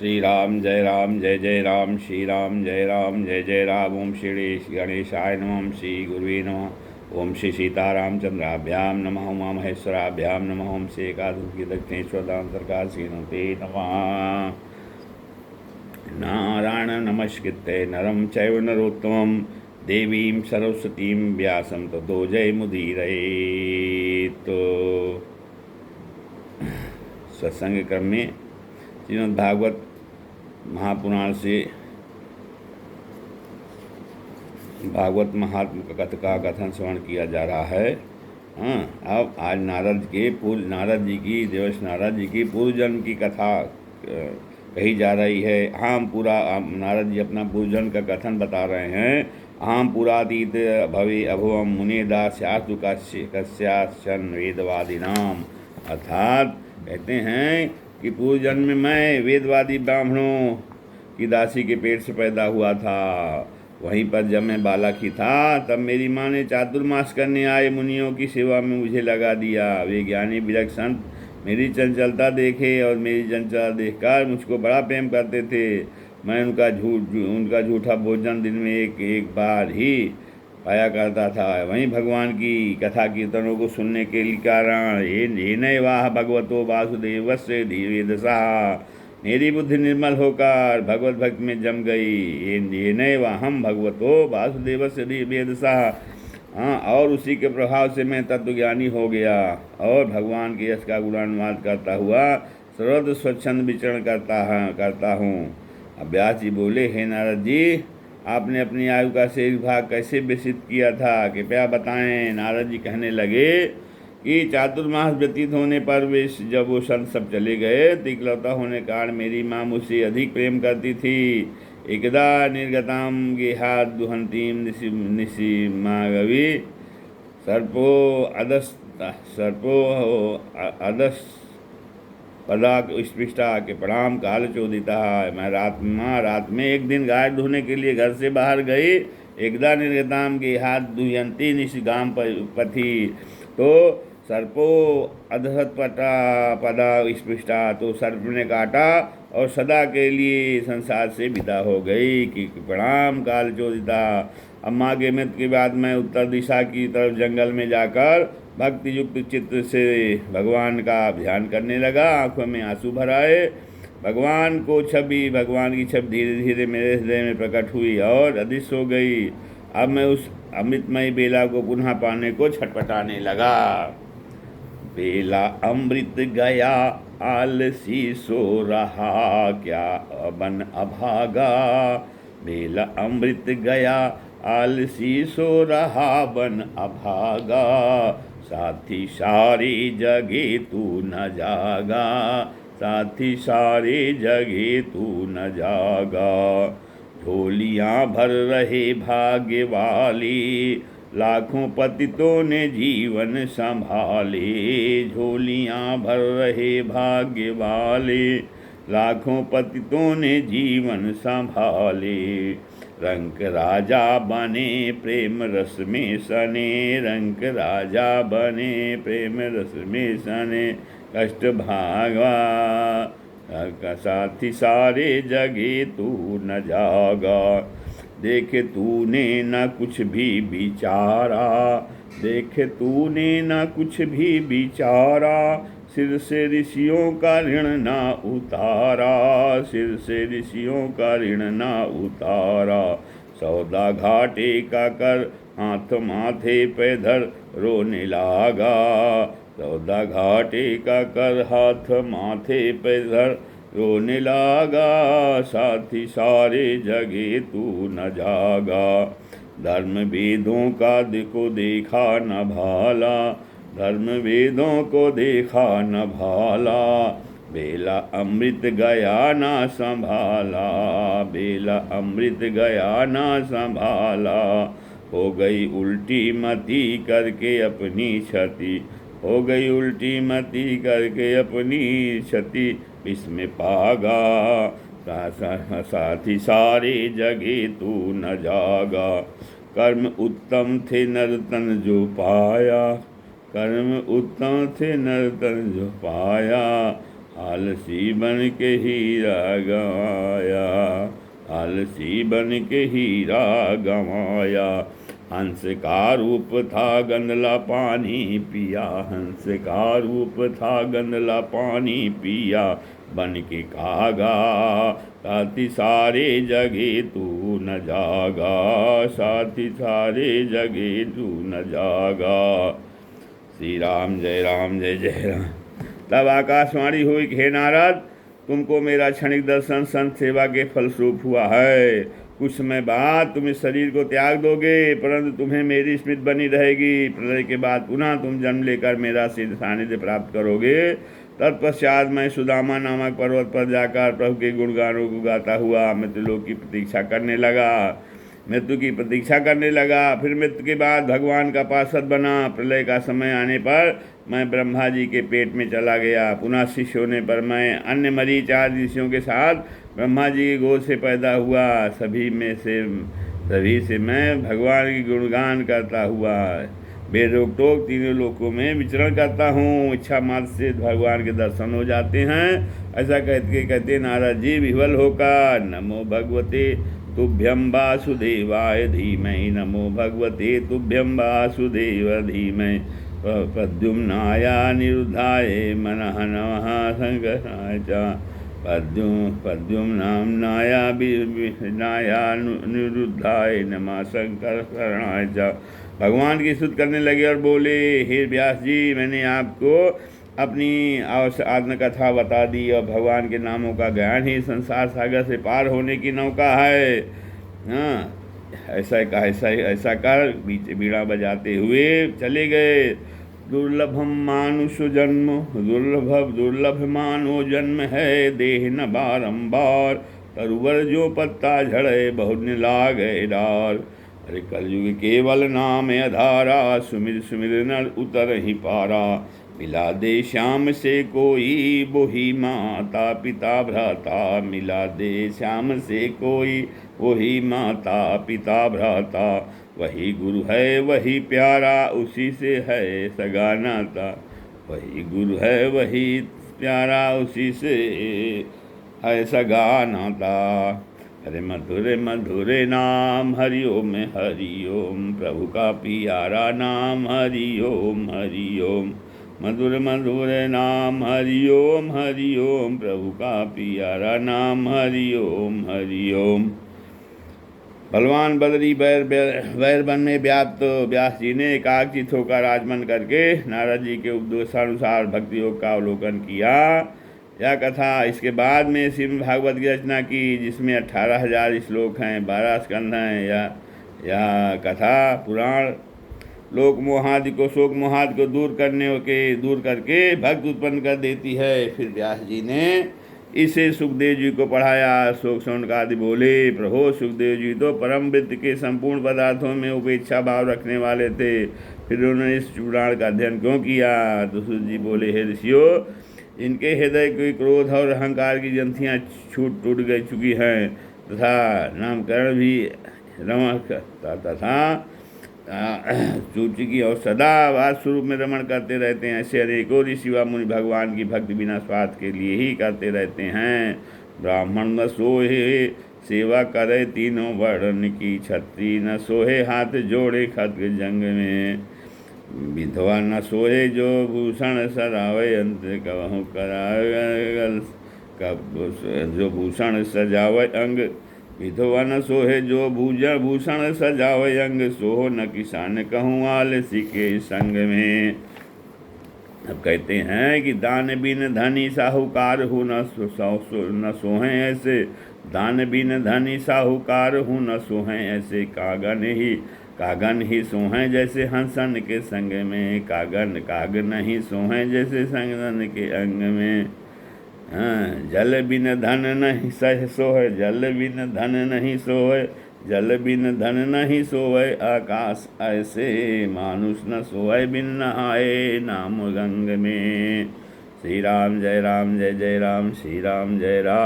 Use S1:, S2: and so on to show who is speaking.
S1: श्री राम जय जय राम श्री राम जय जय राम। ओम श्री गणेशाय नमः। ओम श्री गुरुवे नमः। ओम श्री सीतारामचंद्राभ्याम नमः। उमा महेश्वराभ्याम नमः। ओम श्री एकादशी दक्षिणेश्वर दांतरकाशीनते नमः। नारायण नमस्कृत्य नरं चैव नरोत्तमं देवीं सरस्वतीं व्यासं ततो जयमुदीरये। तो सत्संग क्रम में श्रीमद् भागवत महापुराण से भागवत महात्म का कथन श्रवण किया जा रहा है। अब आज नारद जी की पूर्व जन्म की कथा कही जा रही है। नारद जी अपना पूर्व जन्म का कथन बता रहे हैं। अहम पुरातीत भवे अभवम मुने दास्यास्तु कस्याश्चन वेदवादिनाम। अर्थात कहते हैं कि पूर्व जन्म में मैं वेदवादी ब्राह्मणों की दासी के पेट से पैदा हुआ था। वहीं पर जब मैं बालक ही था तब मेरी माँ ने चातुर्मास करने आए मुनियों की सेवा में मुझे लगा दिया। वे ज्ञानी विरक्त संत मेरी चंचलता देखे और मेरी चंचलता देखकर मुझको बड़ा प्रेम करते थे। मैं उनका झूठा भोजन दिन में एक बार ही पाया करता था। वहीं भगवान की कथा कीर्तनों को सुनने के लिए कारण ये नए वाह भगवतो वासुदेवस्य धीवेदसा। मेरी बुद्धि निर्मल होकर भगवत भक्ति में जम गई। ये नए वाहम भगवतो वासुदेवस्य धीवेदसा। और उसी के प्रभाव से मैं तत्वज्ञानी हो गया और भगवान के यश का गुणानुवाद करता हुआ सर्वत्र स्वच्छंद विचरण करता हूँ। अब व्यास जी बोले, हे नारद जी, आपने अपनी आयु का शेष भाग कैसे व्यतीत किया था, कृपया बताएं। नारद जी कहने लगे कि चातुर्मास व्यतीत होने पर जब वो संत सब चले गए तो इकलौता होने कारण मेरी माँ मुझसे अधिक प्रेम करती थी। एकदा निर्गताम गेहात दुहंतीम निशिमागवी सर्पो अदस पदाक स्पृष्टा के प्रणाम काल चोदिता। मैं रात में एक दिन गाय धोने के लिए घर से बाहर गई। एकदा निर्गताम के हाथ दुहंती निशिगाम पथी तो सर्पो अधसत पदा स्पृष्टा। तो सर्प ने काटा और सदा के लिए संसार से विदा हो गई कि प्रणाम काल चोदिता। अम्मा के मृत्यु के बाद मैं उत्तर दिशा की तरफ जंगल में जाकर भक्ति युक्त चित्त से भगवान का ध्यान करने लगा। आंखों में आंसू भर आए। भगवान की छवि धीरे धीरे मेरे हृदय में प्रकट हुई और अदृश्य हो गई। अब मैं उस अमृतमयी बेला को पुनः पाने को छटपटाने लगा। बेला अमृत गया आलसी सो रहा क्या बन अभागा। बेला अमृत गया आलसी सो रहा बन अभागा। साथी सारी जगे तू न जागा। साथी सारी जगे तू न जागा। झोलियाँ भर रहे भाग्य वाली लाखों पतितों ने जीवन संभाले। झोलियाँ भर रहे भाग्य वाले लाखों पतितों ने जीवन संभाले। रंक राजा बने प्रेम रस में सने। रंक राजा बने प्रेम रस में सने। कष्ट भागवा साथी सारे जगे तू न जागा। देख तूने न कुछ भी विचारा। देख तूने न कुछ भी विचारा। सिर से ऋषियों का ऋण ना उतारा। सिर से ऋषियों का ऋण ना उतारा। सौदा घाटे का कर हाथ माथे पे धर रोने लागा। सौदा घाटे का कर हाथ माथे पे धर रोने लागा। साथी सारे जगे तू न जागा। धर्म वेदों का को देखा न भाला। धर्म वेदों को देखा न भाला। बेला अमृत गया ना संभाला। बेला अमृत गया ना संभाला। हो गई उल्टी मती करके अपनी क्षति। हो गई उल्टी मती करके अपनी क्षति। इसमें पागा। साथी सारे जगे तू न जागा। कर्म उत्तम थे नरतन जो पाया। कर्म उत्तम थे नरतन जो पाया। आलसी बन के हीरा गंवाया, आलसी बन के हीरा गंवाया। हंस का रूप था गंदला पानी पिया, हंस का रूप था गंदला पानी पिया। बन के कागा साथी सारे जगे तू न जागा, साथी सारे जगे तू न जागा। श्री राम जय राम जय जय राम। तब आकाशवाणी हुई कि हे नारद, तुमको मेरा क्षणिक दर्शन संत सेवा के फलस्वरूप हुआ है। कुछ समय बाद तुम इस शरीर को त्याग दोगे, परंतु तुम्हें मेरी स्मृति बनी रहेगी। प्रलय के बाद पुनः तुम जन्म लेकर मेरा सानिध्य प्राप्त करोगे। तत्पश्चात मैं सुदामा नामक पर्वत पर जाकर प्रभु के गुणगानों को गाता हुआ मृत्युलोक की प्रतीक्षा करने लगा, मृत्यु की प्रतीक्षा करने लगा। फिर मृत्यु के बाद भगवान का पार्षद बना। प्रलय का समय आने पर मैं ब्रह्मा जी के पेट में चला गया। पुनः शिष्य होने पर मैं अन्य मरीच आदि ऋषियों के साथ ब्रह्मा जी की गोद से पैदा हुआ। सभी से मैं भगवान की गुणगान करता हुआ बेरोक टोक तीनों लोकों में विचरण करता हूँ। इच्छा मात्र से भगवान के दर्शन हो जाते हैं। ऐसा कहते नारद जी विह्वल होकर, नमो भगवते तुभ्यं वासुदेवाय धीमहि, नमो भगवते तुभ्यं वासुदेव धीमहि। प्रद्युम्नाय निरुद्धाय मनः नमः शंकराय च, प्रद्युम्नाय निरुद्धाय नमः शंकराय च। भगवान की स्तुति करने लगे और बोले, हे व्यास जी, मैंने आपको अपनी आत्मकथा बता दी और भगवान के नामों का ज्ञान ही संसार सागर से पार होने की नौका है। हाँ, ऐसा कर बीच बीड़ा बजाते हुए चले गए। दुर्लभम मानुष जन्म, दुर्लभ मानो जन्म है, देह न बारंबार। तरुवर जो पत्ता झड़े, बहुत न लागे डार। अरे कलयुग केवल नाम अधारा, सुमिर सुमिर नर उतर ही पारा। मिला दे श्याम से कोई, वही माता पिता भ्राता। मिला दे श्याम से कोई, वही माता पिता भ्राता। वही गुरु है वही प्यारा, उसी से है सगा नाता। वही गुरु है वही प्यारा, उसी से है सगा नाता। अरे मधुरे मधुरे नाम हरि ओम प्रभु का प्यारा नाम हरि ओम मधुर मधुर नाम हरि ओम प्रभु का प्यारा नाम हरि ओम। बलवान बदरी वैर वन में व्याप्त व्यास जी ने एकाग्रचित होकर आचमन करके नारद जी के उपदेशानुसार भक्ति योग का अवलोकन किया। यह कथा इसके बाद में श्रीमद् भागवत की रचना की, जिसमें 18,000 श्लोक हैं, 12 स्कंध हैं। यह कथा पुराण लोक मोहादि को, शोक मोहादि को दूर करके भक्त उत्पन्न कर देती है। फिर व्यास जी ने इसे सुखदेव जी को पढ़ाया। शोक शौनकादि बोले, प्रभो सुखदेव जी तो परम वृत्ति के संपूर्ण पदार्थों में उपेक्षा भाव रखने वाले थे, फिर उन्होंने इस पुराण का अध्ययन क्यों किया? तो सूत जी बोले, हे ऋषियों, इनके हृदय की क्रोध और अहंकार की ग्रंथियाँ टूट चुकी हैं तथा नामकरण भी रमण तथा टूट चुकी और सदा वाद स्वरूप में रमण करते रहते हैं। ऐसे अनेकों ऋषि व मुनि भगवान की भक्ति बिना स्वार्थ के लिए ही करते रहते हैं। ब्राह्मण न सोहे सेवा करे तीनों वर्ण की, छत्री न सोहे हाथ जोड़े खड्ग जंग में। विधवा न सोहे जो भूषण सरावे, अंत कहूँ करागल जो भूषण सजावे अंग। विधवा न सोहे जो भूषण सजावे अंग, सोहो न किसान कहूँ आलसी के संग में। अब कहते हैं कि दान बिन धनी साहूकार हूँ न सोहें ऐसे, दान बिन धनी साहूकार हूँ न सोहें ऐसे। कागन ही सोहें जैसे हंसन के संग में, कागन ही सोहें जैसे संगन के अंग में। जल बिन धन नहीं सह सोहे, जल बिन धन नहीं सोहे, जल बिन धन नहीं सोए आकाश ऐसे। मानुष न सोए बिन नहाए नाम गंग में। श्री राम जय जय राम, श्री राम जय राम।